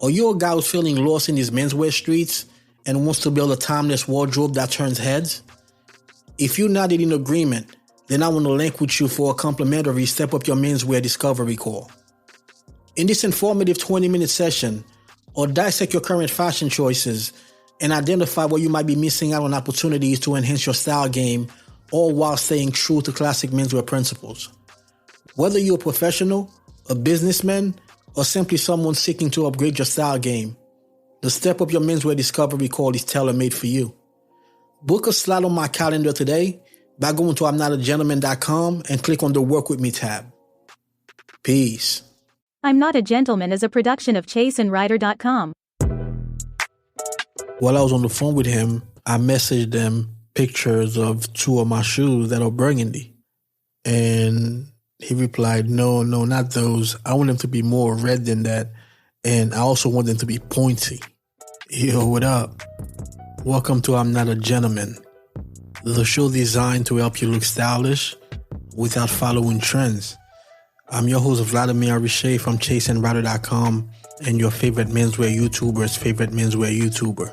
Are you a guy who's feeling lost in these menswear streets and wants to build a timeless wardrobe that turns heads? If you're not in agreement, then I want to link with you for a complimentary Step Up Your Menswear Discovery Call. In this informative 20-minute session, I'll dissect your current fashion choices and identify where you might be missing out on opportunities to enhance your style game, all while staying true to classic menswear principles. Whether you're a professional, a businessman, or simply someone seeking to upgrade your style game, the Step Up Your Menswear Discovery Call is tailor-made for you. Book a slot on my calendar today by going to I'mNotAGentleman.com and click on the Work With Me tab. Peace. I'm Not a Gentleman is a production of ChaseandRider.com. While I was on the phone with him, I messaged him pictures of two of my shoes that are burgundy. And he replied, no, not those. I want them to be more red than that. And I also want them to be pointy. Yo, what up? Welcome to I'm Not a Gentleman, the show designed to help you look stylish without following trends. I'm your host, Vladimir Riché from ChaseandRider.com and your favorite menswear YouTuber's favorite menswear YouTuber.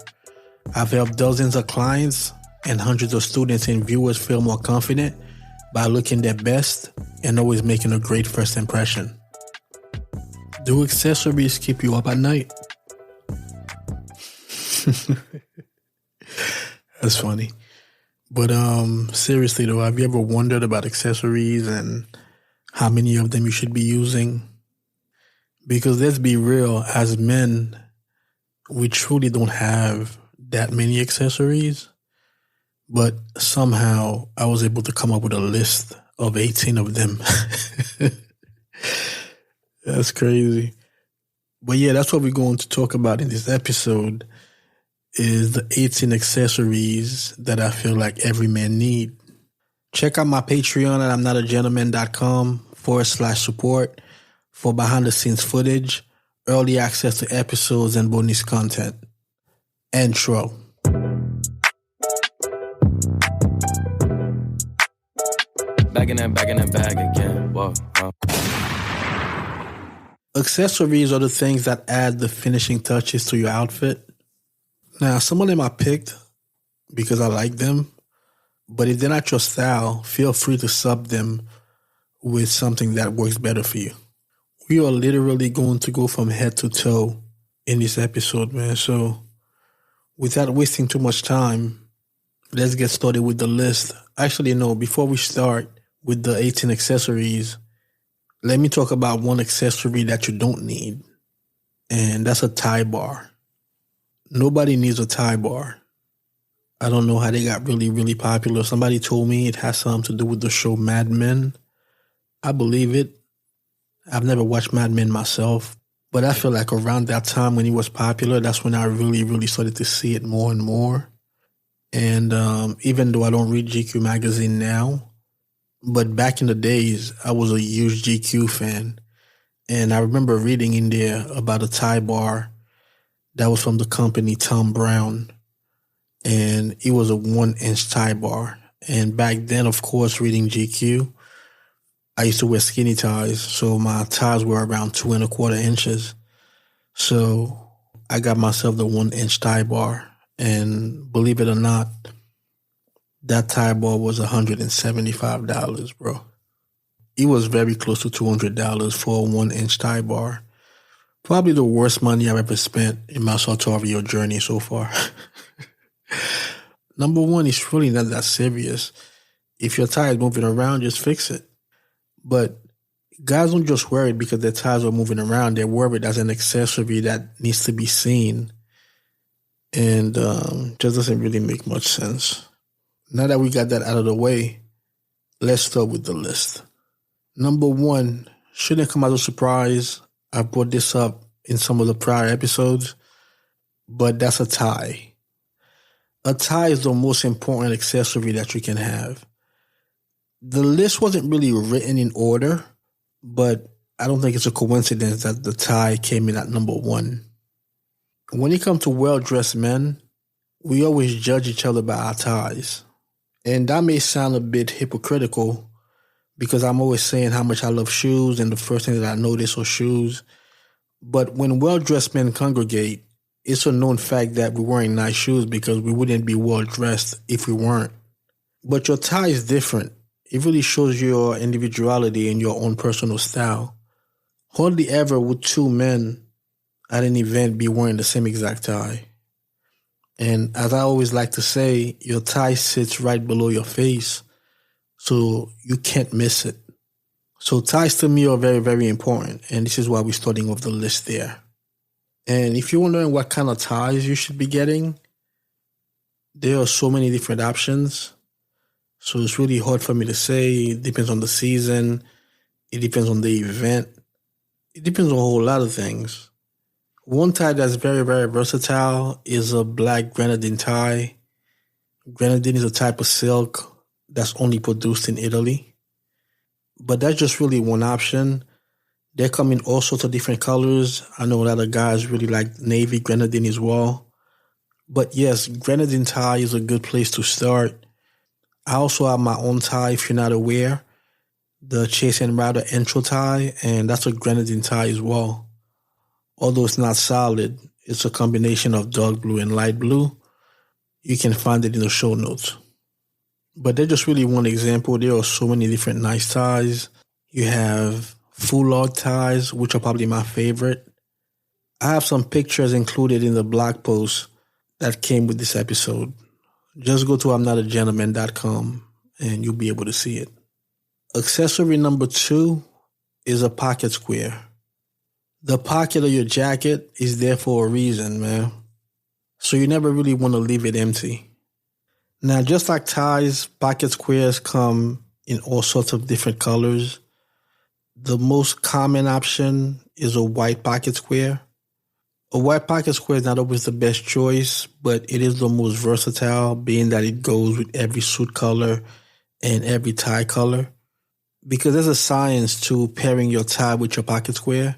I've helped dozens of clients and hundreds of students and viewers feel more confident by looking their best and always making a great first impression. Do accessories keep you up at night? That's funny. But seriously though, have you ever wondered about accessories and how many of them you should be using? Because let's be real, as men, we truly don't have that many accessories. But somehow I was able to come up with a list of 18 of them. That's crazy. But yeah, that's what we're going to talk about in this episode, is the 18 accessories that I feel like every man need. Check out my Patreon at I'mNotAGentleman.com/support for behind the scenes footage, early access to episodes, and bonus content. Intro. Back in that bag again. Whoa. Accessories are the things that add the finishing touches to your outfit. Now, some of them I picked because I like them, but if they're not your style, feel free to sub them with something that works better for you. We are literally going to go from head to toe in this episode, man. So without wasting too much time, let's get started with the list. Actually, no, before we start with the 18 accessories, let me talk about one accessory that you don't need, and that's a tie bar. Nobody needs a tie bar. I don't know how they got really, really popular. Somebody told me it has something to do with the show Mad Men. I believe it. I've never watched Mad Men myself, but I feel like around that time when it was popular, that's when I really, really started to see it more and more. And even though I don't read GQ magazine now, but back in the days, I was a huge GQ fan. And I remember reading in there about a tie bar that was from the company Tom Brown. And it was a 1-inch tie bar. And back then, of course, reading GQ, I used to wear skinny ties. So my ties were around 2 1/4 inches. So I got myself the 1-inch tie bar. And believe it or not, that tie bar was $175, bro. It was very close to $200 for a 1-inch tie bar. Probably the worst money I've ever spent in my sartorial journey so far. Number one, it's really not that serious. If your tie is moving around, just fix it. But guys don't just wear it because their ties are moving around. They wear it as an accessory that needs to be seen. And just doesn't really make much sense. Now that we got that out of the way, let's start with the list. Number one, shouldn't come as a surprise. I brought this up in some of the prior episodes, but that's a tie. A tie is the most important accessory that you can have. The list wasn't really written in order, but I don't think it's a coincidence that the tie came in at number one. When it comes to well-dressed men, we always judge each other by our ties. And that may sound a bit hypocritical because I'm always saying how much I love shoes, and the first thing that I notice are shoes. But when well-dressed men congregate, it's a known fact that we're wearing nice shoes because we wouldn't be well-dressed if we weren't. But your tie is different. It really shows your individuality and your own personal style. Hardly ever would two men at an event be wearing the same exact tie. And as I always like to say, your tie sits right below your face, so you can't miss it. So ties to me are very, very important, and this is why we're starting off the list there. And if you're wondering what kind of ties you should be getting, there are so many different options. So it's really hard for me to say. It depends on the season. It depends on the event. It depends on a whole lot of things. One tie that's very, very versatile is a black grenadine tie. Grenadine is a type of silk that's only produced in Italy. But that's just really one option. They come in all sorts of different colors. I know a lot of guys really like navy grenadine as well. But yes, grenadine tie is a good place to start. I also have my own tie, if you're not aware, the Chase and Rider intro tie, and that's a grenadine tie as well. Although it's not solid, it's a combination of dark blue and light blue. You can find it in the show notes. But they're just really one example. There are so many different nice ties. You have foulard ties, which are probably my favorite. I have some pictures included in the blog post that came with this episode. Just go to I'mNotAGentleman.com and you'll be able to see it. Accessory number 2 is a pocket square. The pocket of your jacket is there for a reason, man. So you never really want to leave it empty. Now, just like ties, pocket squares come in all sorts of different colors. The most common option is a white pocket square. A white pocket square is not always the best choice, but it is the most versatile, being that it goes with every suit color and every tie color. Because there's a science to pairing your tie with your pocket square.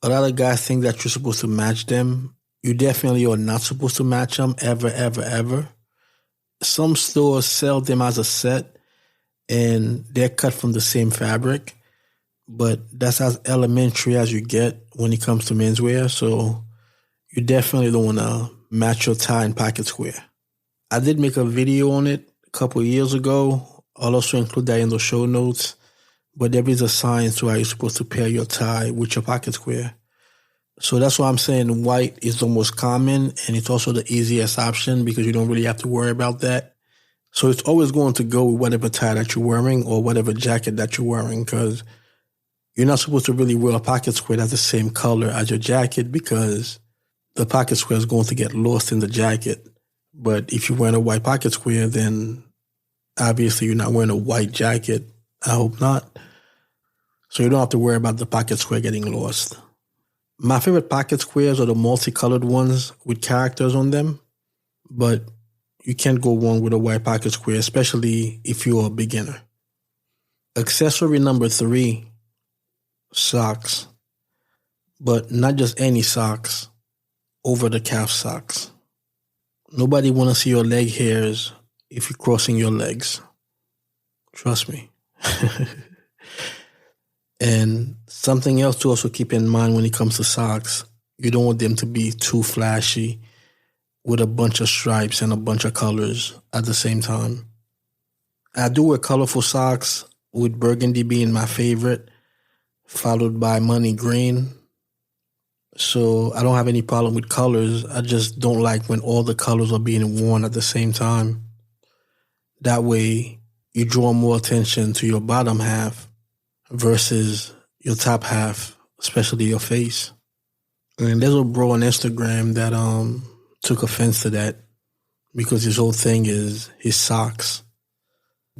A lot of guys think that you're supposed to match them. You definitely are not supposed to match them ever, ever, ever. Some stores sell them as a set and they're cut from the same fabric, but that's as elementary as you get when it comes to menswear. So you definitely don't want to match your tie and pocket square. I did make a video on it a couple of years ago. I'll also include that in the show notes. But there is a science to how you're supposed to pair your tie with your pocket square. So that's why I'm saying white is the most common, and it's also the easiest option because you don't really have to worry about that. So it's always going to go with whatever tie that you're wearing or whatever jacket that you're wearing, because you're not supposed to really wear a pocket square that's the same color as your jacket because the pocket square is going to get lost in the jacket. But if you're wearing a white pocket square, then obviously you're not wearing a white jacket. I hope not. So you don't have to worry about the pocket square getting lost. My favorite pocket squares are the multicolored ones with characters on them, but you can't go wrong with a white pocket square, especially if you're a beginner. Accessory number 3, socks. But not just any socks, over-the-calf socks. Nobody want to see your leg hairs if you're crossing your legs. Trust me. And something else to also keep in mind when it comes to socks, you don't want them to be too flashy with a bunch of stripes and a bunch of colors at the same time. I do wear colorful socks, with burgundy being my favorite, followed by money green. So I don't have any problem with colors. I just don't like when all the colors are being worn at the same time. That way, you draw more attention to your bottom half versus your top half, especially your face. And there's a bro on Instagram that took offense to that because his whole thing is his socks.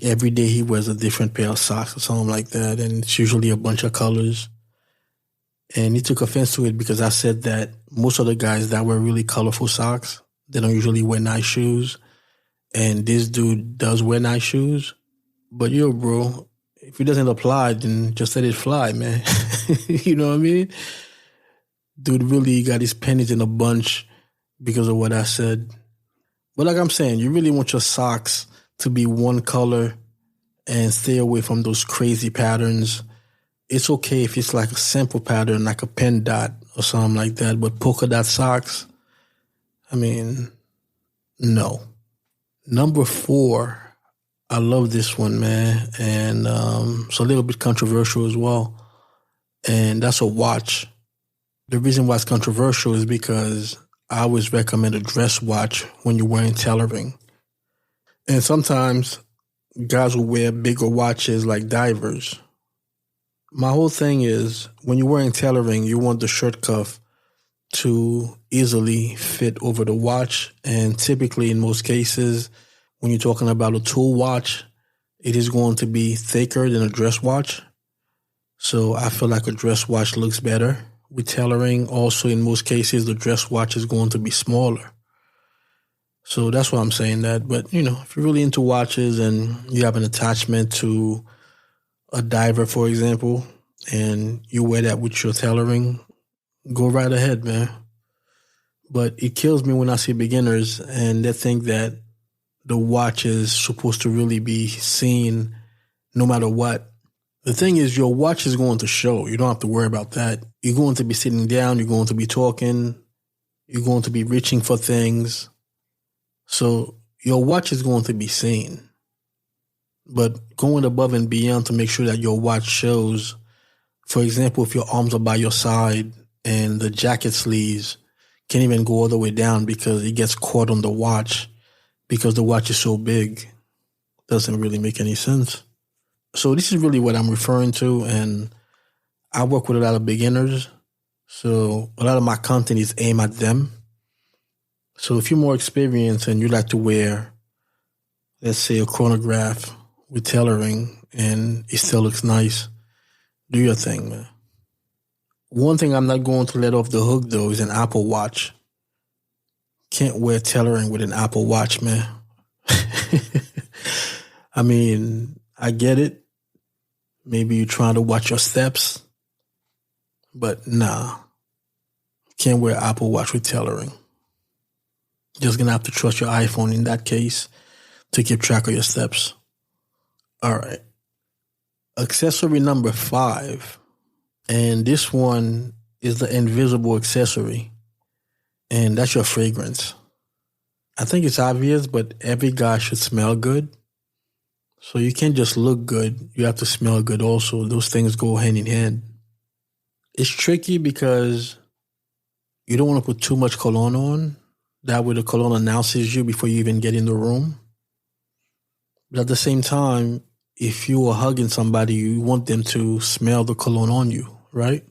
Every day he wears a different pair of socks or something like that, and it's usually a bunch of colors. And he took offense to it because I said that most of the guys that wear really colorful socks, they don't usually wear nice shoes. And this dude does wear nice shoes. But yo, bro, if it doesn't apply, then just let it fly, man. You know what I mean? Dude really got his pennies in a bunch because of what I said. But like I'm saying, you really want your socks to be one color and stay away from those crazy patterns. It's okay if it's like a simple pattern, like a pen dot or something like that. But polka dot socks, I mean, no. Number 4, I love this one, man. And it's a little bit controversial as well. And that's a watch. The reason why it's controversial is because I always recommend a dress watch when you're wearing tailoring. And sometimes guys will wear bigger watches like divers. My whole thing is when you're wearing tailoring, you want the shirt cuff to easily fit over the watch. And typically in most cases, when you're talking about a tool watch, it is going to be thicker than a dress watch. So I feel like a dress watch looks better with tailoring. Also, in most cases, the dress watch is going to be smaller. So that's why I'm saying that. But, if you're really into watches and you have an attachment to a diver, for example, and you wear that with your tailoring, go right ahead, man. But it kills me when I see beginners and they think that the watch is supposed to really be seen no matter what. The thing is, your watch is going to show. You don't have to worry about that. You're going to be sitting down. You're going to be talking. You're going to be reaching for things. So your watch is going to be seen. But going above and beyond to make sure that your watch shows, for example, if your arms are by your side and the jacket sleeves can't even go all the way down because it gets caught on the watch because the watch is so big, doesn't really make any sense. So this is really what I'm referring to, and I work with a lot of beginners, so a lot of my content is aimed at them. So if you're more experienced and you like to wear, let's say, a chronograph with tailoring and it still looks nice, do your thing, man. One thing I'm not going to let off the hook, though, is an Apple Watch. Can't wear tailoring with an Apple Watch, man. I mean, I get it. Maybe you're trying to watch your steps. But nah. Can't wear Apple Watch with tailoring. Just going to have to trust your iPhone in that case to keep track of your steps. All right. Accessory number 5. And this one is the invisible accessory. And that's your fragrance. I think it's obvious, but every guy should smell good. So you can't just look good. You have to smell good also. Those things go hand in hand. It's tricky because you don't want to put too much cologne on. That way the cologne announces you before you even get in the room. But at the same time, if you are hugging somebody, you want them to smell the cologne on you, right?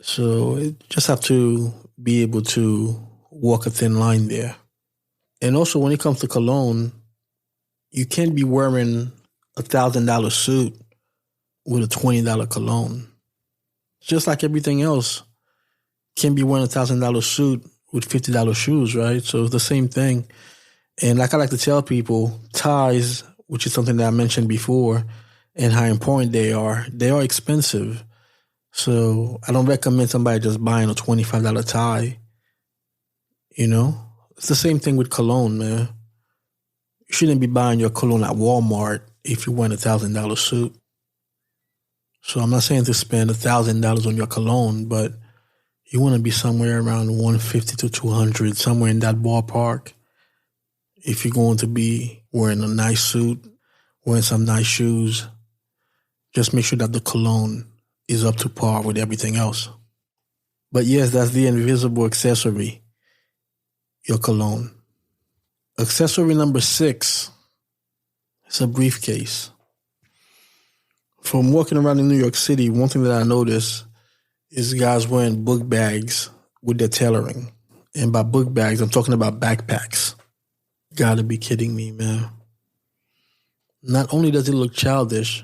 So you just have to be able to walk a thin line there. And also when it comes to cologne, you can't be wearing $1,000 suit with a $20 cologne. Just like everything else, can't be wearing $1,000 suit with $50 shoes, right? So it's the same thing. And like I like to tell people, ties, which is something that I mentioned before, and how important they are expensive. So I don't recommend somebody just buying a $25 tie. It's the same thing with cologne, man. You shouldn't be buying your cologne at Walmart if you want $1,000 suit. So I'm not saying to spend $1,000 on your cologne, but you want to be somewhere around $150 to $200, somewhere in that ballpark. If you're going to be wearing a nice suit, wearing some nice shoes, just make sure that the cologne is up to par with everything else. But yes, that's the invisible accessory, your cologne. Accessory number 6 is a briefcase. From walking around in New York City, one thing that I notice is guys wearing book bags with their tailoring. And by book bags, I'm talking about backpacks. Gotta be kidding me, man. Not only does it look childish,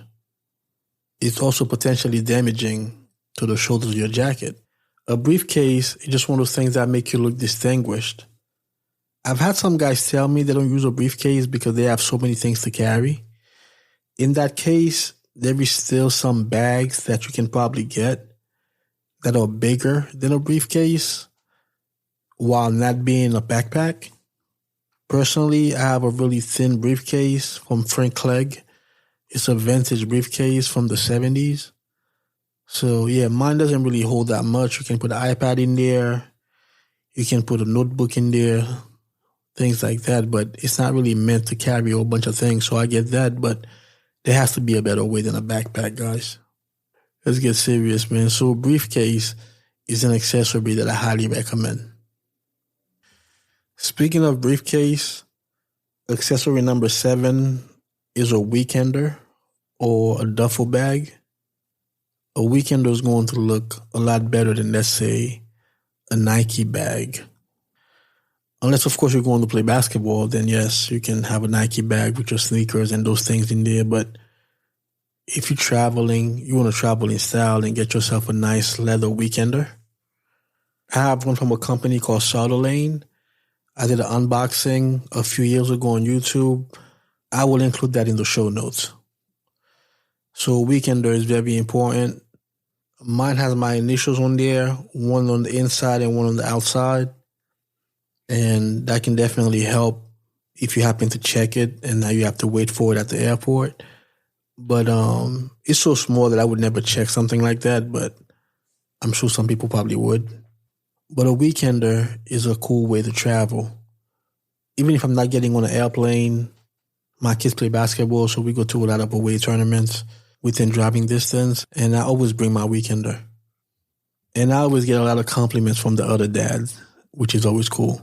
it's also potentially damaging to the shoulders of your jacket. A briefcase is just one of those things that make you look distinguished. I've had some guys tell me they don't use a briefcase because they have so many things to carry. In that case, there is still some bags that you can probably get that are bigger than a briefcase while not being a backpack. Personally, I have a really thin briefcase from Frank Clegg. It's a vintage briefcase from the 70s. So yeah, mine doesn't really hold that much. You can put an iPad in there. You can put a notebook in there, things like that. But it's not really meant to carry a whole bunch of things. So I get that. But there has to be a better way than a backpack, guys. Let's get serious, man. So a briefcase is an accessory that I highly recommend. Speaking of briefcase, accessory number 7 is a weekender or a duffel bag. A weekender is going to look a lot better than, let's say, a Nike bag. Unless, of course, you're going to play basketball, then yes, you can have a Nike bag with your sneakers and those things in there. But if you're traveling, you want to travel in style and get yourself a nice leather weekender. I have one from a company called Lane. I did an unboxing a few years ago on YouTube. I will include that in the show notes. So a weekender is very important. Mine has my initials on there, one on the inside and one on the outside. And that can definitely help if you happen to check it and now you have to wait for it at the airport. But it's so small that I would never check something like that, but I'm sure some people probably would. But a weekender is a cool way to travel. Even if I'm not getting on an airplane, my kids play basketball, so we go to a lot of away tournaments within driving distance, and I always bring my weekender. And I always get a lot of compliments from the other dads, which is always cool.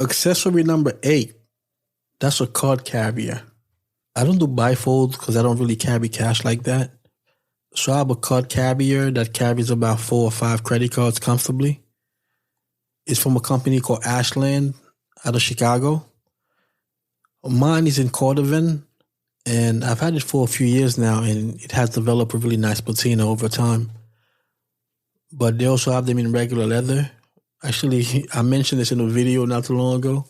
Accessory number 8, that's a card carrier. I don't do bifolds because I don't really carry cash like that. So I have a card carrier that carries about 4 or 5 credit cards comfortably. It's from a company called Ashland out of Chicago. Mine is in cordovan, and I've had it for a few years now, and it has developed a really nice patina over time. But they also have them in regular leather. Actually, I mentioned this in a video not too long ago,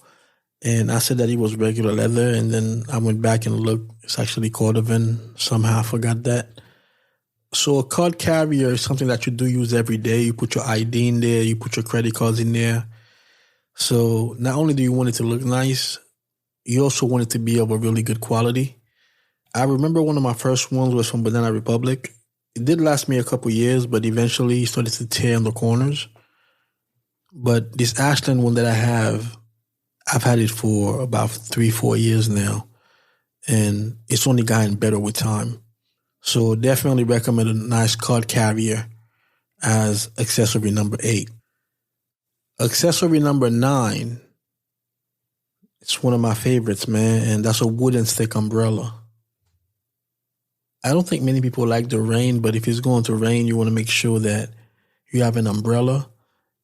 and I said that it was regular leather, and then I went back and looked. It's actually cordovan. Somehow I forgot that. So a card carrier is something that you do use every day. You put your ID in there, you put your credit cards in there. So not only do you want it to look nice, you also want it to be of a really good quality. I remember one of my first ones was from Banana Republic. It did last me a couple years, but eventually it started to tear in the corners. But this Ashland one that I have, I've had it for about 3-4 years now, and it's only gotten better with time. So definitely recommend a nice card carrier as accessory number 8. Accessory number 9, it's one of my favorites, man, and that's a wooden stick umbrella. I don't think many people like the rain, but if it's going to rain, you want to make sure that you have an umbrella,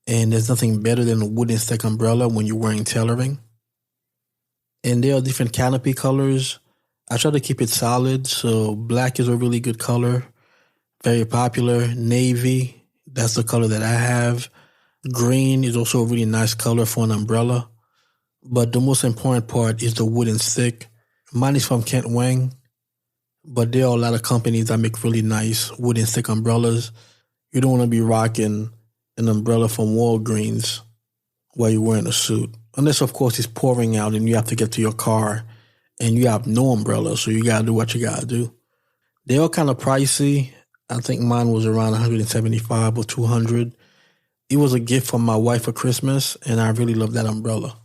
and there's nothing better than a wooden stick umbrella when you're wearing tailoring. And there are different canopy colors. I try to keep it solid, so black is a really good color, very popular. Navy, that's the color that I have. Green is also a really nice color for an umbrella. But the most important part is the wooden stick. Mine is from Kent Wang, but there are a lot of companies that make really nice wooden stick umbrellas. You don't want to be rocking an umbrella from Walgreens while you're wearing a suit. Unless, of course, it's pouring out and you have to get to your car and you have no umbrella, so you got to do what you got to do. They're all kind of pricey. I think mine was around $175 or $200. It was a gift from my wife for Christmas, and I really love that umbrella.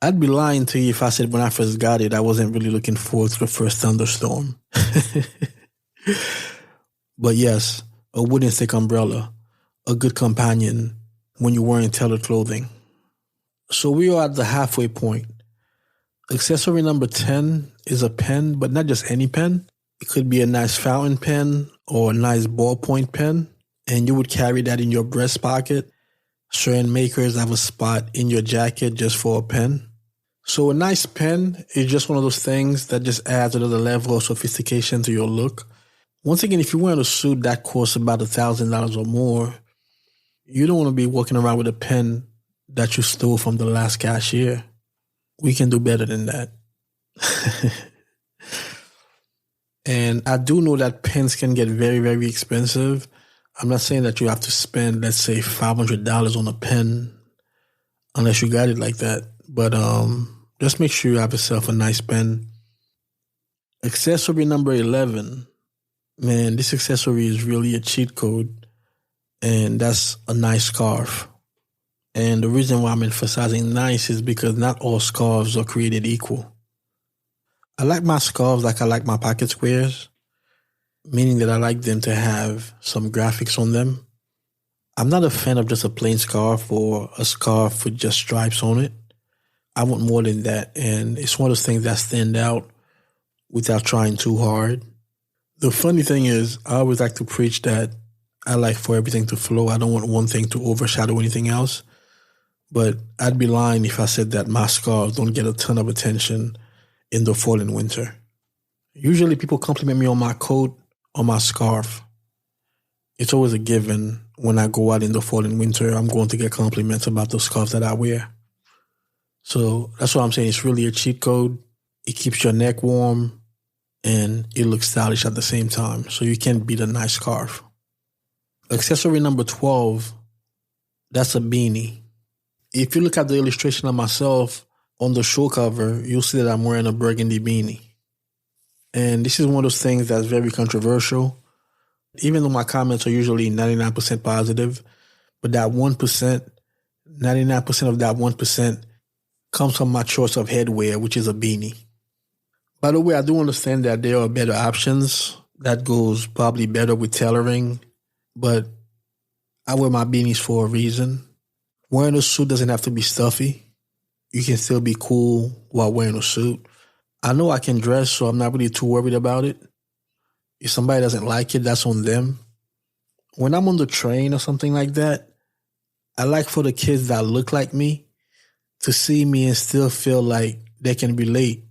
I'd be lying to you if I said when I first got it, I wasn't really looking forward to the first thunderstorm. But yes, a wooden stick umbrella, a good companion when you're wearing tailored clothing. So we are at the halfway point. Accessory number 10 is a pen, but not just any pen. It could be a nice fountain pen or a nice ballpoint pen, and you would carry that in your breast pocket. Certain makers have a spot in your jacket just for a pen. So a nice pen is just one of those things that just adds another level of sophistication to your look. Once again, if you're wearing a suit that costs about $1,000 or more, you don't want to be walking around with a pen that you stole from the last cashier. We can do better than that. And I do know that pens can get very, very expensive. I'm not saying that you have to spend, let's say, $500 on a pen unless you got it like that. But just make sure you have yourself a nice pen. Accessory number 11. Man, this accessory is really a cheat code, and that's a nice scarf. And the reason why I'm emphasizing nice is because not all scarves are created equal. I like my scarves like I like my pocket squares, meaning that I like them to have some graphics on them. I'm not a fan of just a plain scarf or a scarf with just stripes on it. I want more than that, and it's one of those things that stand out without trying too hard. The funny thing is, I always like to preach that I like for everything to flow. I don't want one thing to overshadow anything else. But I'd be lying if I said that my scarves don't get a ton of attention in the fall and winter. Usually people compliment me on my coat or my scarf. It's always a given when I go out in the fall and winter, I'm going to get compliments about the scarves that I wear. So that's what I'm saying. It's really a cheat code. It keeps your neck warm and it looks stylish at the same time. So you can't beat a nice scarf. Accessory number 12, that's a beanie. If you look at the illustration of myself on the show cover, you'll see that I'm wearing a burgundy beanie. And this is one of those things that's very controversial. Even though my comments are usually 99% positive, but that 1%, 99% of that 1% comes from my choice of headwear, which is a beanie. By the way, I do understand that there are better options that goes probably better with tailoring, but I wear my beanies for a reason. Wearing a suit doesn't have to be stuffy. You can still be cool while wearing a suit. I know I can dress, so I'm not really too worried about it. If somebody doesn't like it, that's on them. When I'm on the train or something like that, I like for the kids that look like me to see me and still feel like they can relate,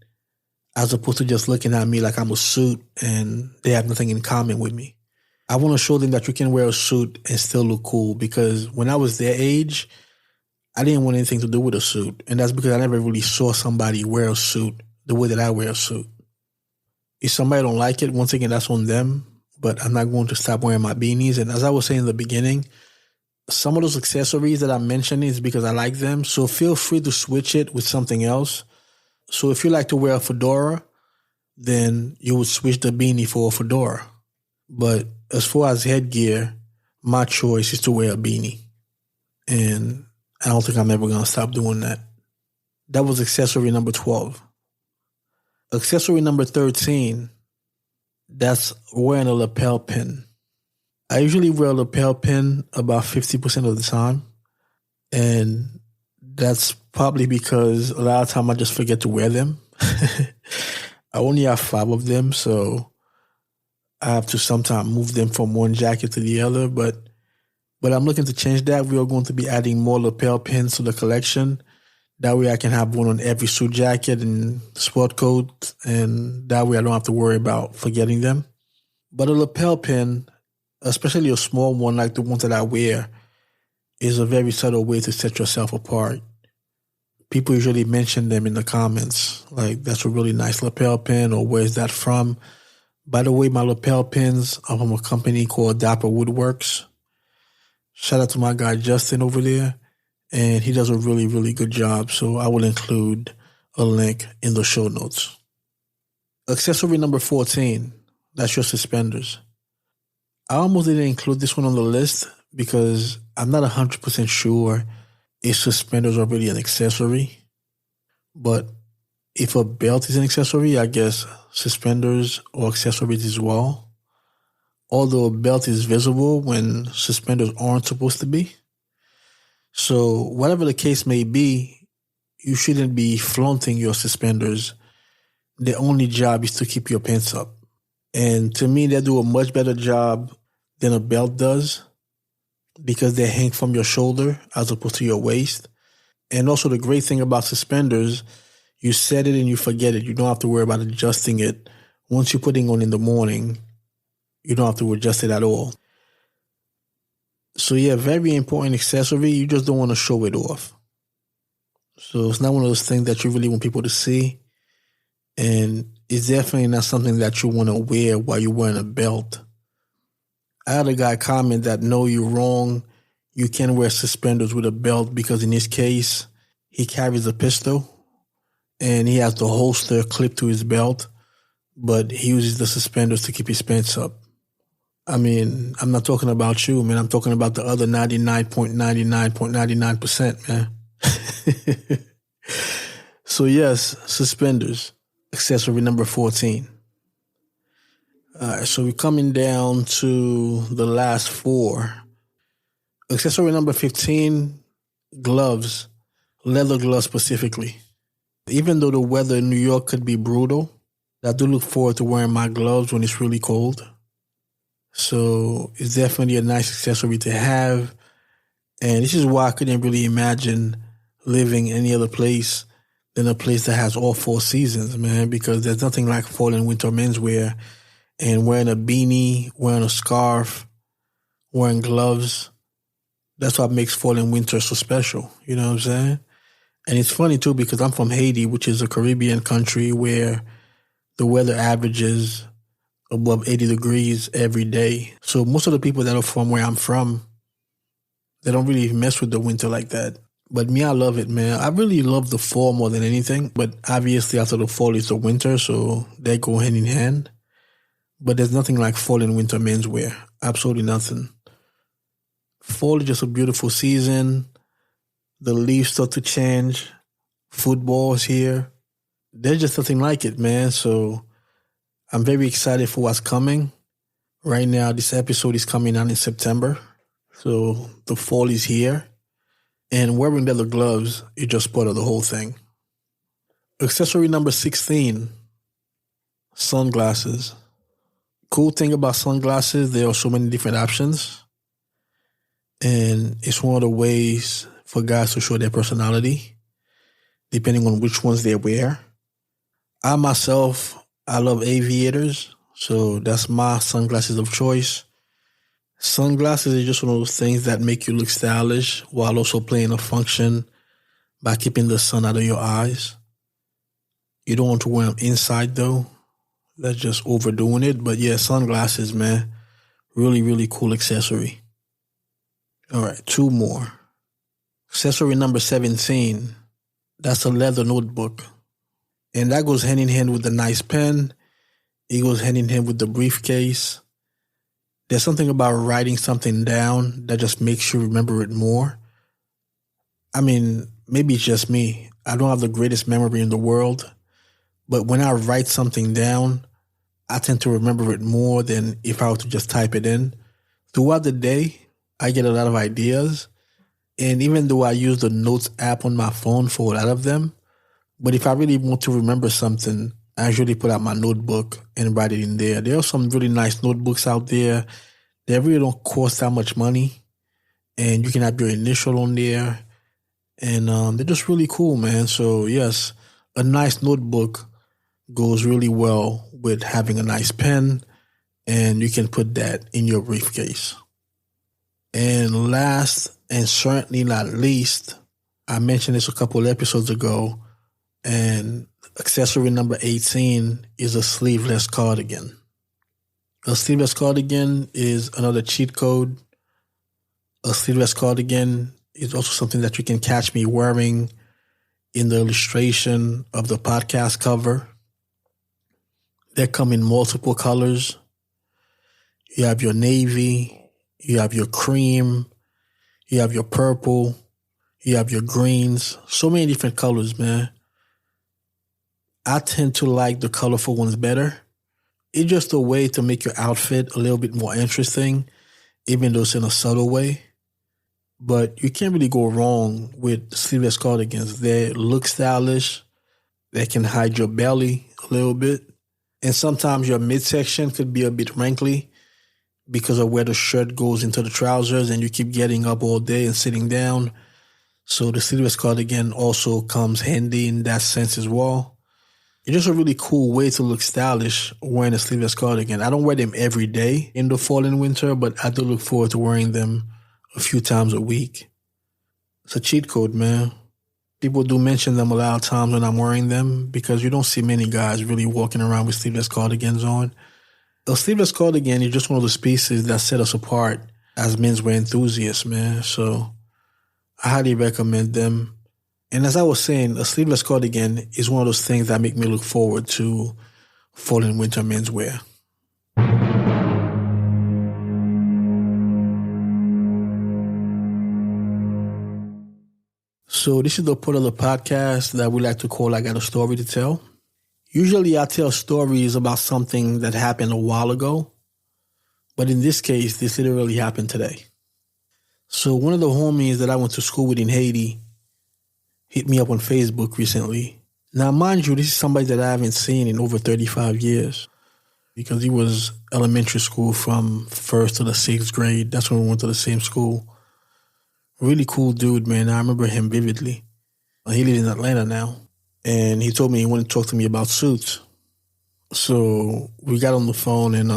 as opposed to just looking at me like I'm a suit and they have nothing in common with me. I want to show them that you can wear a suit and still look cool, because when I was their age, I didn't want anything to do with a suit. And that's because I never really saw somebody wear a suit the way that I wear a suit. If somebody don't like it, once again, that's on them. But I'm not going to stop wearing my beanies. And as I was saying in the beginning, some of those accessories that I'm mentioning is because I like them. So feel free to switch it with something else. So if you like to wear a fedora, then you would switch the beanie for a fedora. But as far as headgear, my choice is to wear a beanie. And I don't think I'm ever going to stop doing that. That was accessory number 12. Accessory number 13, that's wearing a lapel pin. I usually wear a lapel pin about 50% of the time. And that's probably because a lot of time I just forget to wear them. I only have 5 of them, so I have to sometimes move them from one jacket to the other. But I'm looking to change that. We are going to be adding more lapel pins to the collection. That way I can have one on every suit jacket and sport coat, and that way I don't have to worry about forgetting them. But a lapel pin, especially a small one like the ones that I wear, is a very subtle way to set yourself apart. People usually mention them in the comments, like, that's a really nice lapel pin, or where's that from? By the way, my lapel pins are from a company called Dapper Woodworks. Shout out to my guy Justin over there. And he does a really, really good job. So I will include a link in the show notes. Accessory number 14, that's your suspenders. I almost didn't include this one on the list because I'm not 100% sure if suspenders are really an accessory. But if a belt is an accessory, I guess suspenders are accessories as well. Although a belt is visible when suspenders aren't supposed to be. So whatever the case may be, you shouldn't be flaunting your suspenders. Their only job is to keep your pants up. And to me, they do a much better job than a belt does, because they hang from your shoulder as opposed to your waist. And also the great thing about suspenders, you set it and you forget it. You don't have to worry about adjusting it. Once you're putting on in the morning, you don't have to adjust it at all. So yeah, very important accessory. You just don't want to show it off. So it's not one of those things that you really want people to see. And it's definitely not something that you want to wear while you're wearing a belt. I had a guy comment that, no, you're wrong. You can wear suspenders with a belt, because in his case, he carries a pistol and he has the holster clipped to his belt, but he uses the suspenders to keep his pants up. I mean, I'm not talking about you, man. I'm talking about the other 99.99.99%, man. So yes, suspenders, accessory number 14. All right, so we're coming down to the last four. Accessory number 15, gloves, leather gloves specifically. Even though the weather in New York could be brutal, I do look forward to wearing my gloves when it's really cold. So it's definitely a nice accessory to have. And this is why I couldn't really imagine living any other place than a place that has all four seasons, man, because there's nothing like fall and winter menswear and wearing a beanie, wearing a scarf, wearing gloves. That's what makes fall and winter so special. You know what I'm saying? And it's funny too, because I'm from Haiti, which is a Caribbean country where the weather averages above 80 degrees every day. So most of the people that are from where I'm from, they don't really mess with the winter like that. But me, I love it, man. I really love the fall more than anything. But obviously after the fall is the winter, so they go hand in hand. But there's nothing like fall and winter menswear. Absolutely nothing. Fall is just a beautiful season. The leaves start to change. Football is here. There's just nothing like it, man. So I'm very excited for what's coming. Right now, this episode is coming out in September. So the fall is here. And wearing leather gloves is just part of the whole thing. Accessory number 16, sunglasses. Cool thing about sunglasses, there are so many different options. And it's one of the ways for guys to show their personality, depending on which ones they wear. I myself, I love aviators, so that's my sunglasses of choice. Sunglasses is just one of those things that make you look stylish while also playing a function by keeping the sun out of your eyes. You don't want to wear them inside though. That's just overdoing it. But yeah, sunglasses, man. Really, really cool accessory. All right, two more. Accessory number 17. That's a leather notebook. And that goes hand in hand with the nice pen. It goes hand in hand with the briefcase. There's something about writing something down that just makes you remember it more. I mean, maybe it's just me. I don't have the greatest memory in the world. But when I write something down, I tend to remember it more than if I were to just type it in. Throughout the day, I get a lot of ideas. And even though I use the Notes app on my phone for a lot of them, but if I really want to remember something, I usually put out my notebook and write it in there. There are some really nice notebooks out there. They really don't cost that much money. And you can have your initial on there. And they're just really cool, man. So yes, a nice notebook goes really well with having a nice pen. And you can put that in your briefcase. And last and certainly not least, I mentioned this a couple of episodes ago, and accessory number 18 is a sleeveless cardigan. A sleeveless cardigan is another cheat code. A sleeveless cardigan is also something that you can catch me wearing in the illustration of the podcast cover. They come in multiple colors. You have your navy, you have your cream, you have your purple, you have your greens. So many different colors, man. I tend to like the colorful ones better. It's just a way to make your outfit a little bit more interesting, even though it's in a subtle way. But you can't really go wrong with sleeveless cardigans. They look stylish. They can hide your belly a little bit. And sometimes your midsection could be a bit wrinkly because of where the shirt goes into the trousers and you keep getting up all day and sitting down. So the sleeveless cardigan also comes handy in that sense as well. It's just a really cool way to look stylish wearing a sleeveless cardigan. I don't wear them every day in the fall and winter, but I do look forward to wearing them a few times a week. It's a cheat code, man. People do mention them a lot of times when I'm wearing them because you don't see many guys really walking around with sleeveless cardigans on. A sleeveless cardigan is just one of those pieces that set us apart as menswear enthusiasts, man. So I highly recommend them. And as I was saying, a sleeveless cardigan is one of those things that make me look forward to fall and winter menswear. So this is the part of the podcast that we like to call I Got a Story to Tell. Usually I tell stories about something that happened a while ago, but in this case, this literally happened today. So one of the homies that I went to school with in Haiti hit me up on Facebook recently. Now, mind you, this is somebody that I haven't seen in over 35 years because he was elementary school from 1st to the 6th grade. That's when we went to the same school. Really cool dude, man. I remember him vividly. He lives in Atlanta now. And he told me he wanted to talk to me about suits. So we got on the phone and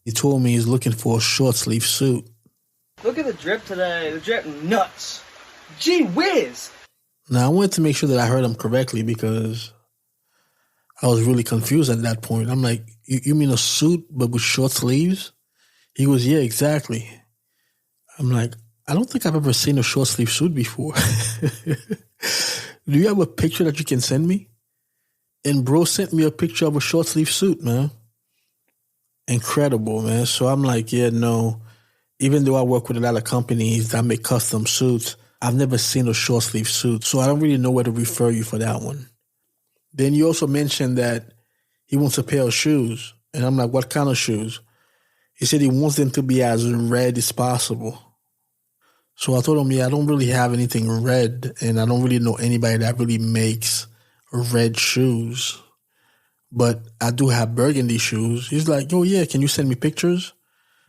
he told me he's looking for a short sleeve suit. Look at the drip today. The drip nuts. Gee whiz. Now I wanted to make sure that I heard him correctly because I was really confused at that point. I'm like, you mean a suit but with short sleeves? He goes, yeah, exactly. I'm like, I don't think I've ever seen a short sleeve suit before. Do you have a picture that you can send me? And bro sent me a picture of a short sleeve suit, man. Incredible, man. So I'm like, yeah, no. Even though I work with a lot of companies that make custom suits, I've never seen a short sleeve suit. So I don't really know where to refer you for that one. Then you also mentioned that he wants a pair of shoes. And I'm like, what kind of shoes? He said he wants them to be as red as possible. So I told him, yeah, I don't really have anything red, and I don't really know anybody that really makes red shoes. But I do have burgundy shoes. He's like, oh, yeah, can you send me pictures?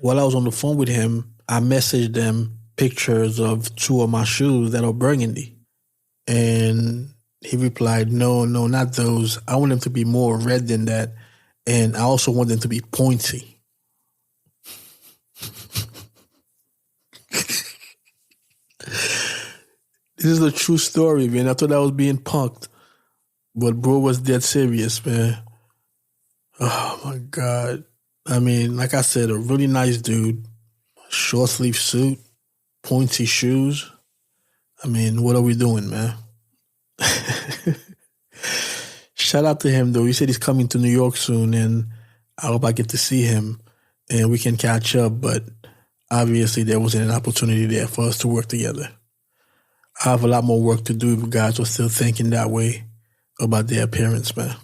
While I was on the phone with him, I messaged them pictures of 2 of my shoes that are burgundy. And he replied, no, not those. I want them to be more red than that. And I also want them to be pointy. This is a true story, man. I thought I was being punked. But bro was dead serious, man. Oh, my God. I mean, like I said, a really nice dude. Short sleeve suit. Pointy shoes. I mean, what are we doing, man? Shout out to him, though. He said he's coming to New York soon, and I hope I get to see him and we can catch up. But obviously, there wasn't an opportunity there for us to work together. I have a lot more work to do if guys are still thinking that way about their appearance, man.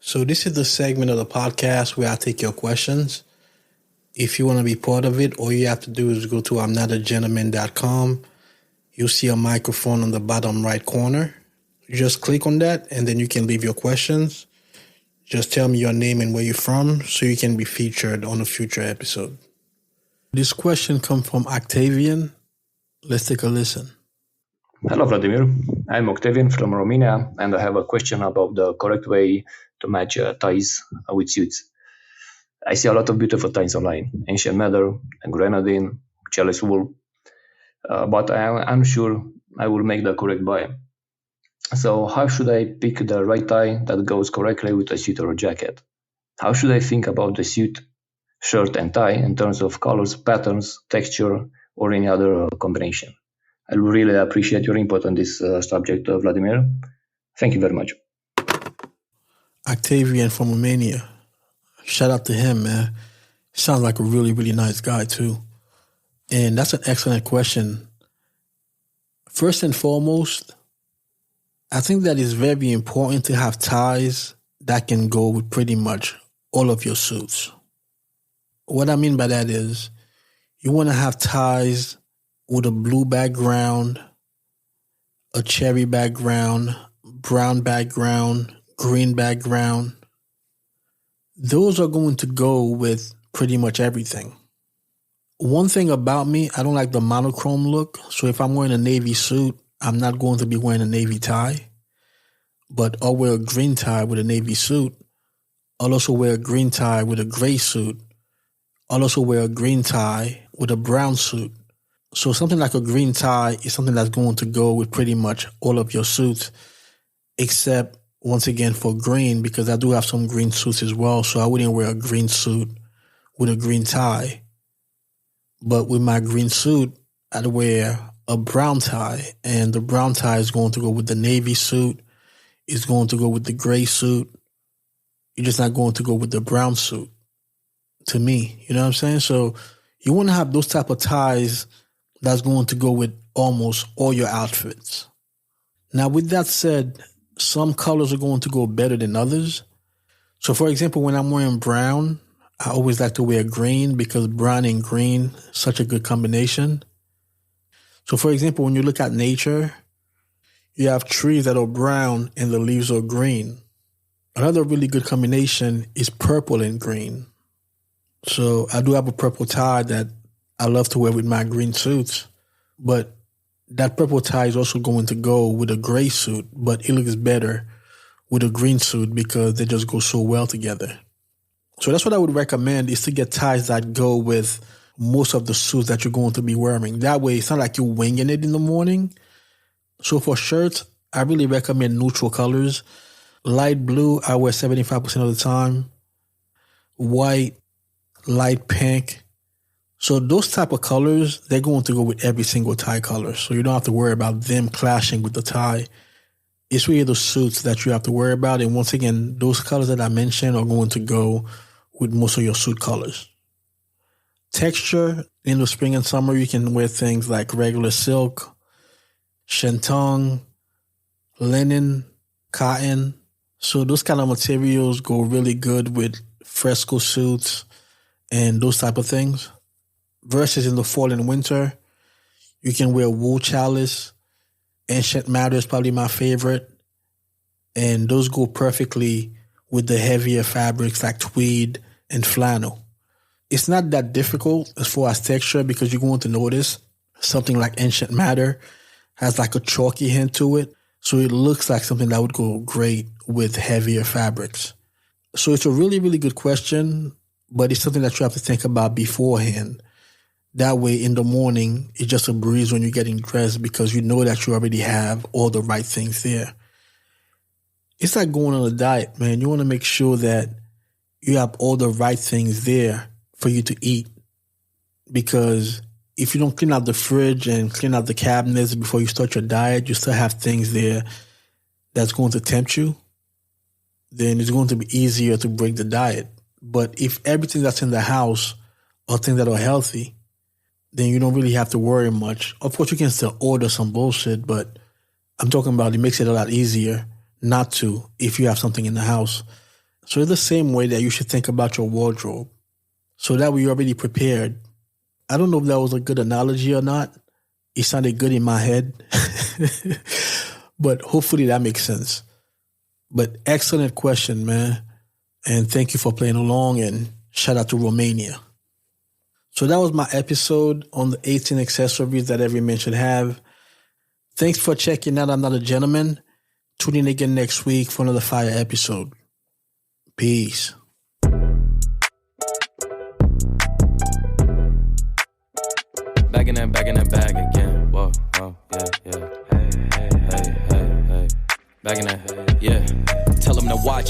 So this is the segment of the podcast where I take your questions. If you want to be part of it, all you have to do is go to I'mNotAGentleman.com. You'll see a microphone on the bottom right corner. Just click on that, and then you can leave your questions. Just tell me your name and where you're from so you can be featured on a future episode. This question comes from Octavian. Let's take a listen. Hello, Vladimir. I'm Octavian from Romania, and I have a question about the correct way to match ties with suits. I see a lot of beautiful ties online, ancient leather, grenadine, Chellis wool, but I am unsure I will make the correct buy. So how should I pick the right tie that goes correctly with a suit or a jacket? How should I think about the suit, shirt, and tie in terms of colors, patterns, texture, or any other combination? I really appreciate your input on this subject, Vladimir. Thank you very much. Octavian from Romania. Shout out to him, man. Sounds like a really, really nice guy, too. And that's an excellent question. First and foremost, I think that it's very important to have ties that can go with pretty much all of your suits. What I mean by that is you want to have ties with a blue background, a cherry background, brown background, green background. Those are going to go with pretty much everything. One thing about me, I don't like the monochrome look. So if I'm wearing a navy suit, I'm not going to be wearing a navy tie. But I'll wear a green tie with a navy suit. I'll also wear a green tie with a gray suit. I'll also wear a green tie with a brown suit. So something like a green tie is something that's going to go with pretty much all of your suits, except, once again, for green, because I do have some green suits as well, so I wouldn't wear a green suit with a green tie. But with my green suit, I'd wear a brown tie, and the brown tie is going to go with the navy suit, it's going to go with the gray suit, you're just not going to go with the brown suit, to me. You know what I'm saying? So you want to have those type of ties that's going to go with almost all your outfits. Now, with that said, some colors are going to go better than others. So, for example, when I'm wearing brown, I always like to wear green because brown and green, such a good combination. So, for example, when you look at nature, you have trees that are brown and the leaves are green. Another really good combination is purple and green. So I do have a purple tie that I love to wear with my green suits, but that purple tie is also going to go with a gray suit, but it looks better with a green suit because they just go so well together. So that's what I would recommend, is to get ties that go with most of the suits that you're going to be wearing. That way, it's not like you're winging it in the morning. So for shirts, I really recommend neutral colors. Light blue, I wear 75% of the time. White, light pink. So those type of colors, they're going to go with every single tie color. So you don't have to worry about them clashing with the tie. It's really the suits that you have to worry about. And once again, those colors that I mentioned are going to go with most of your suit colors. Texture, in the spring and summer, you can wear things like regular silk, shantung, linen, cotton. So those kind of materials go really good with fresco suits and those type of things. Versus in the fall and winter, you can wear wool chalice. Ancient madder is probably my favorite. And those go perfectly with the heavier fabrics like tweed and flannel. It's not that difficult as far as texture because you're going to notice something like ancient madder has like a chalky hint to it. So it looks like something that would go great with heavier fabrics. So it's a really, really good question, but it's something that you have to think about beforehand. That way in the morning, it's just a breeze when you're getting dressed because you know that you already have all the right things there. It's like going on a diet, man. You want to make sure that you have all the right things there for you to eat. Because if you don't clean out the fridge and clean out the cabinets before you start your diet, you still have things there that's going to tempt you, then it's going to be easier to break the diet. But if everything that's in the house are things that are healthy, then you don't really have to worry much. Of course, you can still order some bullshit, but I'm talking about it makes it a lot easier not to if you have something in the house. So it's the same way that you should think about your wardrobe. So that way you're already prepared. I don't know if that was a good analogy or not. It sounded good in my head. But hopefully that makes sense. But excellent question, man. And thank you for playing along, and shout out to Romania. So that was my episode on the 18 accessories that every man should have. Thanks for checking out I'm Not a Gentleman. Tune in again next week for another fire episode. Peace. Back in that bag again. Whoa, yeah. Hey. Back in that, yeah. Tell them to watch it.